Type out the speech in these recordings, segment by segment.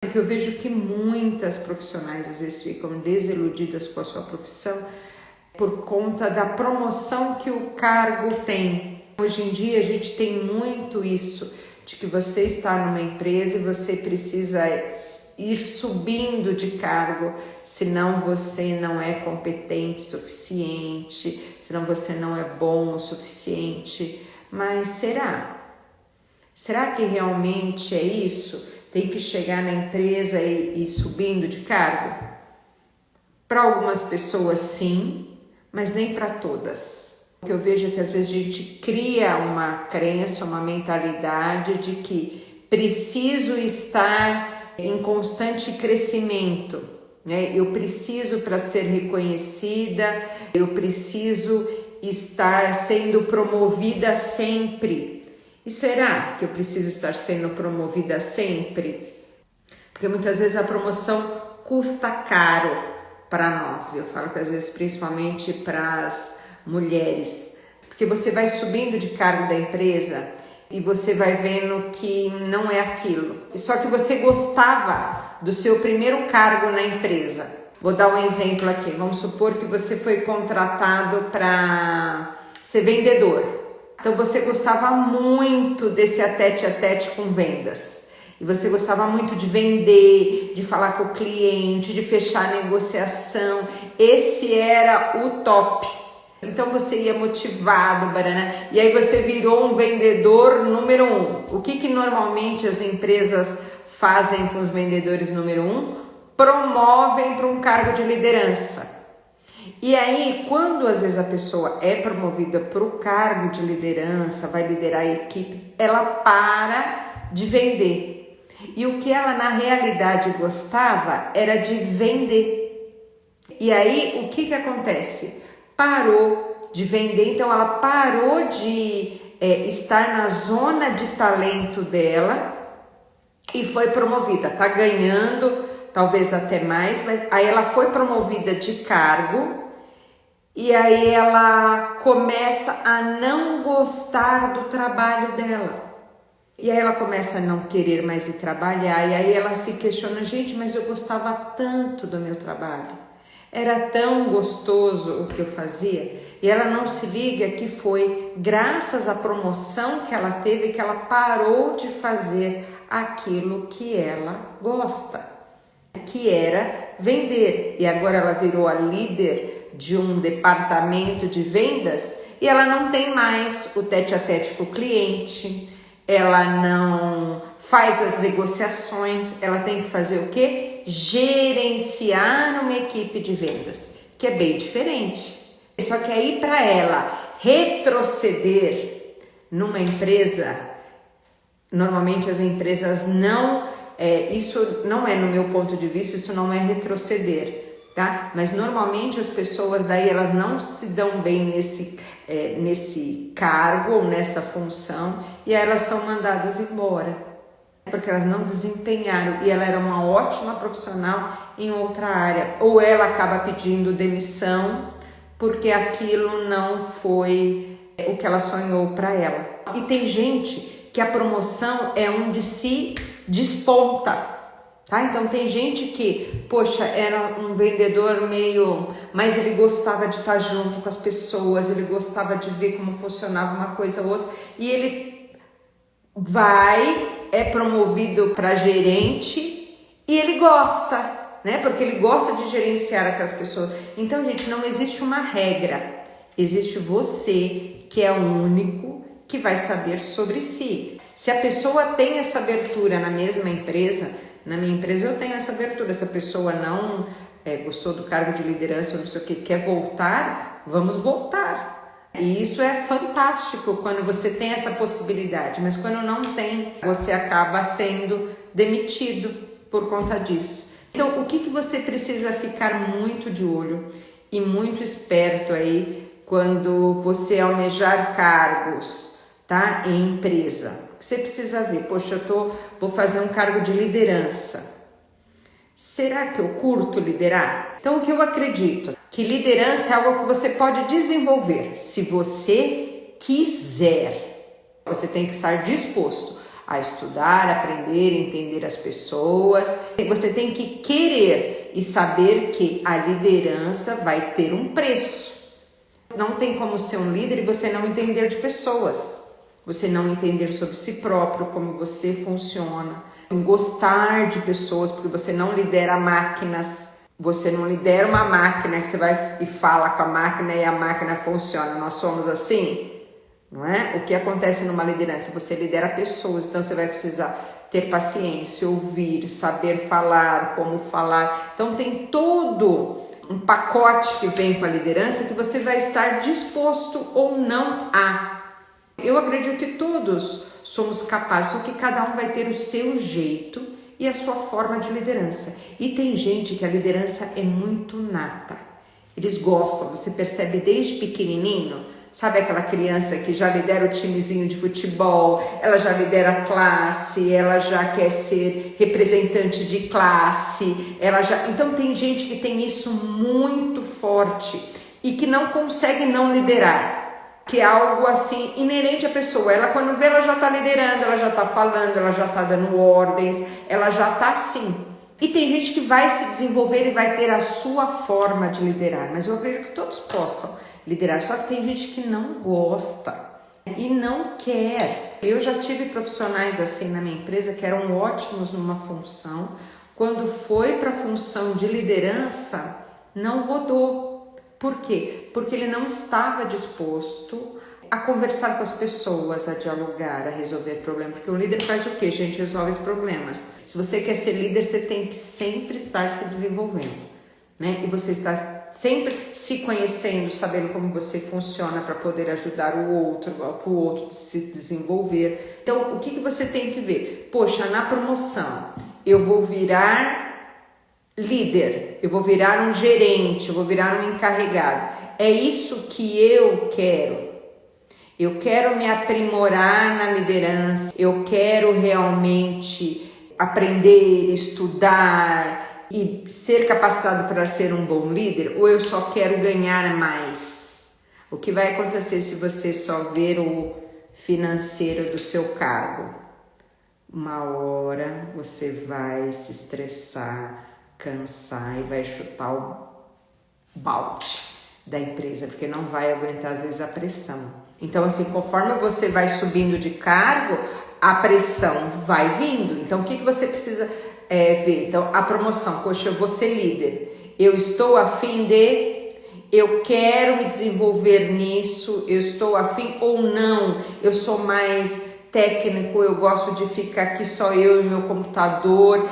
Porque eu vejo que muitas profissionais às vezes ficam desiludidas com a sua profissão por conta da promoção que o cargo tem. Hoje em dia a gente tem muito isso, de que você está numa empresa e você precisa ir subindo de cargo, senão você não é competente o suficiente, senão você não é bom o suficiente. Mas será? Será que realmente é isso? Tem que chegar na empresa e ir subindo de cargo? Para algumas pessoas sim, mas nem para todas. O que eu vejo é que às vezes a gente cria uma crença, uma mentalidade de que preciso estar em constante crescimento, né? Eu preciso para ser reconhecida, eu preciso estar sendo promovida sempre. E será que eu preciso estar sendo promovida sempre? Porque muitas vezes a promoção custa caro para nós. Eu falo que às vezes principalmente para as mulheres. Porque você vai subindo de cargo da empresa e você vai vendo que não é aquilo. Só que você gostava do seu primeiro cargo na empresa. Vou dar um exemplo aqui. Vamos supor que você foi contratado para ser vendedor. Então você gostava muito desse tete a tete com vendas. E você gostava muito de vender, de falar com o cliente, de fechar a negociação. Esse era o top. Então você ia motivado, baraná, e aí você virou um vendedor número 1. O que normalmente as empresas fazem com os vendedores número 1? Promovem para um cargo de liderança. E aí, quando às vezes a pessoa é promovida para o cargo de liderança, vai liderar a equipe, ela para de vender. E o que ela na realidade gostava era de vender. E aí, o que acontece? Parou de vender, então ela parou de estar na zona de talento dela e foi promovida. Tá ganhando, talvez até mais, mas aí ela foi promovida de cargo. E aí ela começa a não gostar do trabalho dela. E aí ela começa a não querer mais ir trabalhar. E aí ela se questiona, gente, mas eu gostava tanto do meu trabalho. Era tão gostoso o que eu fazia. E ela não se liga que foi graças à promoção que ela teve que ela parou de fazer aquilo que ela gosta, que era vender. E agora ela virou a líder de um departamento de vendas e ela não tem mais o tete a tete com o cliente, ela não faz as negociações, ela tem que fazer o quê? Gerenciar uma equipe de vendas, que é bem diferente. Só que aí para ela retroceder numa empresa, normalmente as empresas não, isso não é no meu ponto de vista, isso não é retroceder. Tá? Mas normalmente as pessoas daí elas não se dão bem nesse cargo ou nessa função e aí elas são mandadas embora porque elas não desempenharam e ela era uma ótima profissional em outra área, ou ela acaba pedindo demissão porque aquilo não foi o que ela sonhou para ela. E tem gente que a promoção é onde se desponta. Tá? Então tem gente que, poxa, era um vendedor mas ele gostava de estar junto com as pessoas, ele gostava de ver como funcionava uma coisa ou outra, e ele é promovido para gerente e ele gosta, né? Porque ele gosta de gerenciar aquelas pessoas. Então, gente, não existe uma regra, existe você que é o único que vai saber sobre si. Se a pessoa tem essa abertura na mesma empresa, na minha empresa eu tenho essa abertura, se a pessoa não gostou do cargo de liderança ou não sei o que, quer voltar, vamos voltar. E isso é fantástico quando você tem essa possibilidade, mas quando não tem, você acaba sendo demitido por conta disso. Então, o que você precisa ficar muito de olho e muito esperto aí quando você almejar cargos, tá, em empresa? Você precisa ver, poxa, vou fazer um cargo de liderança. Será que eu curto liderar? Então, o que eu acredito? Que liderança é algo que você pode desenvolver, se você quiser. Você tem que estar disposto a estudar, aprender, entender as pessoas. Você tem que querer e saber que a liderança vai ter um preço. Não tem como ser um líder e você não entender de pessoas, você não entender sobre si próprio, como você funciona, gostar de pessoas, porque você não lidera máquinas. Você não lidera uma máquina que você vai e fala com a máquina e a máquina funciona. Nós somos assim, não é? O que acontece numa liderança? Você lidera pessoas, então você vai precisar ter paciência, ouvir, saber falar, como falar. Então tem todo um pacote que vem com a liderança que você vai estar disposto ou não a. Eu acredito que todos somos capazes, só que cada um vai ter o seu jeito e a sua forma de liderança. E tem gente que a liderança é muito nata. Eles gostam, você percebe desde pequenininho, sabe aquela criança que já lidera o timezinho de futebol, ela já lidera a classe, ela já quer ser representante de classe, Então tem gente que tem isso muito forte e que não consegue não liderar. Que é algo assim inerente à pessoa. Ela quando vê, ela já está liderando, ela já está falando, ela já está dando ordens, ela já está assim. E tem gente que vai se desenvolver e vai ter a sua forma de liderar, mas eu acredito que todos possam liderar, só que tem gente que não gosta e não quer. Eu já tive profissionais assim na minha empresa que eram ótimos numa função, quando foi para a função de liderança, não rodou. Por quê? Porque ele não estava disposto a conversar com as pessoas, a dialogar, a resolver problemas. Porque o líder faz o quê, gente? Resolve os problemas. Se você quer ser líder, você tem que sempre estar se desenvolvendo, né? E você está sempre se conhecendo, sabendo como você funciona para poder ajudar o outro se desenvolver. Então, o que você tem que ver? Poxa, na promoção, eu vou virar líder, eu vou virar um gerente, eu vou virar um encarregado. É isso que eu quero. Eu quero me aprimorar na liderança, eu quero realmente aprender, estudar e ser capacitado para ser um bom líder, ou eu só quero ganhar mais? O que vai acontecer se você só ver o financeiro do seu cargo? Uma hora você vai se estressar, cansar e vai chutar o balde da empresa, porque não vai aguentar às vezes a pressão. Então assim, conforme você vai subindo de cargo, a pressão vai vindo. Então o que você precisa ver? Então a promoção, poxa, eu vou ser líder, eu estou a fim de, eu quero me desenvolver nisso, eu estou a fim ou não, eu sou mais técnico, eu gosto de ficar aqui só eu e meu computador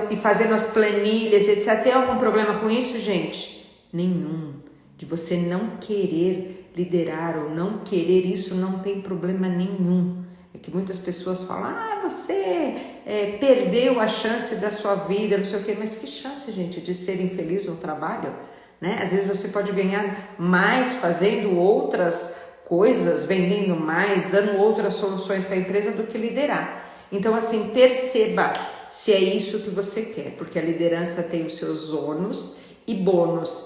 e fazendo as planilhas, etc. Tem algum problema com isso, gente? Nenhum. De você não querer liderar ou não querer isso, não tem problema nenhum. É que muitas pessoas falam, você perdeu a chance da sua vida, não sei o quê. Mas que chance, gente, de ser infeliz no trabalho, né? Às vezes você pode ganhar mais fazendo outras coisas, vendendo mais, dando outras soluções para a empresa do que liderar. Então, assim, perceba se é isso que você quer, porque a liderança tem os seus ônus e bônus.